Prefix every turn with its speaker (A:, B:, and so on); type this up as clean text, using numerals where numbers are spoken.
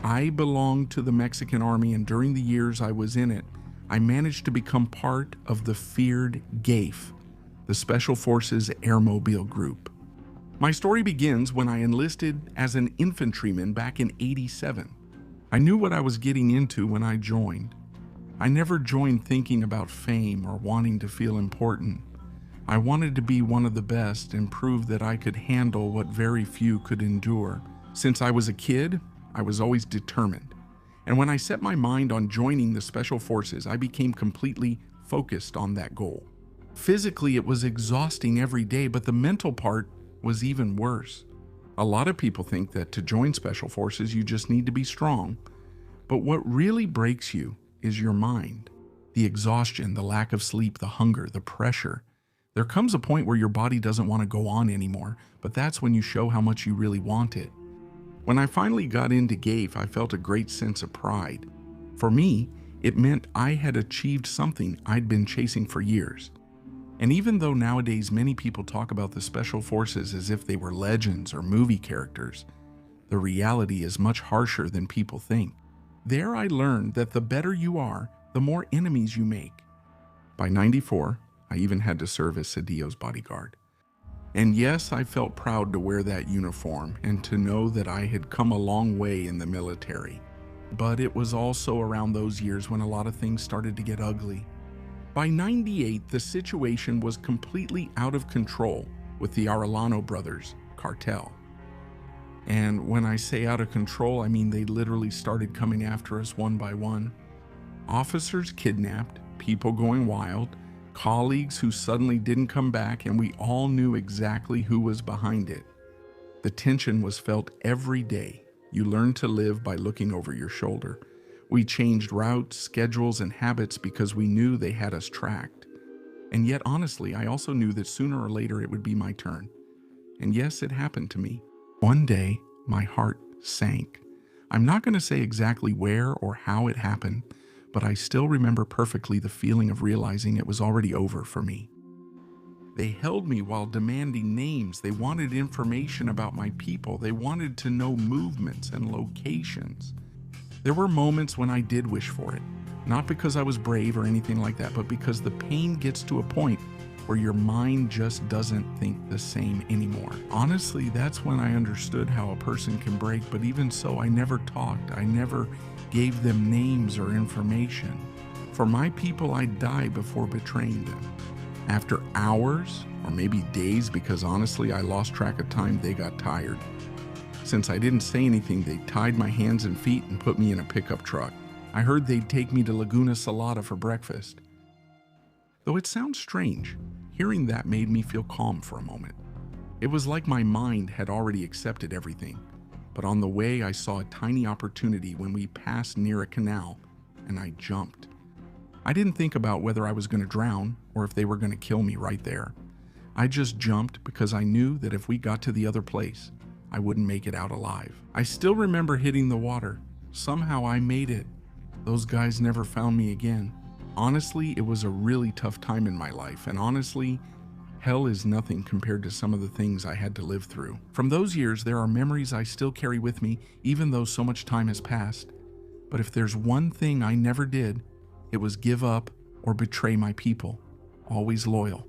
A: I belonged to the Mexican army, and during the years I was in it, I managed to become part of the feared GAFE, the Special Forces Airmobile Group. My story begins when I enlisted as an infantryman back in '87. I knew what I was getting into when I joined. I never joined thinking about fame or wanting to feel important. I wanted to be one of the best and prove that I could handle what very few could endure. Since I was a kid, I was always determined. And when I set my mind on joining the Special Forces, I became completely focused on that goal. Physically, it was exhausting every day, but the mental part was even worse. A lot of people think that to join Special Forces, you just need to be strong. But what really breaks you is your mind. The exhaustion, the lack of sleep, the hunger, the pressure. There comes a point where your body doesn't want to go on anymore, but that's when you show how much you really want it. When I finally got into GAFE, I felt a great sense of pride. For me, it meant I had achieved something I'd been chasing for years. And even though nowadays many people talk about the Special Forces as if they were legends or movie characters, the reality is much harsher than people think. There I learned that the better you are, the more enemies you make. By '94, I even had to serve as Cedillo's bodyguard. And yes, I felt proud to wear that uniform and to know that I had come a long way in the military. But it was also around those years when a lot of things started to get ugly. By '98, the situation was completely out of control with the Arellano brothers, Cartel. And when I say out of control, I mean they literally started coming after us one by one. Officers kidnapped, people going wild, colleagues who suddenly didn't come back, and we all knew exactly who was behind it. The tension was felt every day. You learned to live by looking over your shoulder. We changed routes, schedules, and habits because we knew they had us tracked. And yet, honestly, I also knew that sooner or later it would be my turn. And yes, it happened to me. One day, my heart sank. I'm not going to say exactly where or how it happened, but I still remember perfectly the feeling of realizing it was already over for me. They held me while demanding names. They wanted information about my people. They wanted to know movements and locations. There were moments when I did wish for it, not because I was brave or anything like that, but because the pain gets to a point where your mind just doesn't think the same anymore. Honestly, that's when I understood how a person can break, but even so, I never talked. I never gave them names or information. For my people, I'd die before betraying them. After hours, or maybe days, because honestly, I lost track of time, they got tired. Since I didn't say anything, they tied my hands and feet and put me in a pickup truck. I heard they'd take me to Laguna Salada for breakfast. Though it sounds strange, hearing that made me feel calm for a moment. It was like my mind had already accepted everything. But on the way, I saw a tiny opportunity when we passed near a canal, and I jumped. I didn't think about whether I was going to drown or if they were going to kill me right there. I just jumped because I knew that if we got to the other place, I wouldn't make it out alive. I still remember hitting the water. Somehow I made it. Those guys never found me again. Honestly, it was a really tough time in my life, and honestly, hell is nothing compared to some of the things I had to live through. From those years, there are memories I still carry with me, even though so much time has passed. But if there's one thing I never did, it was give up or betray my people. Always loyal.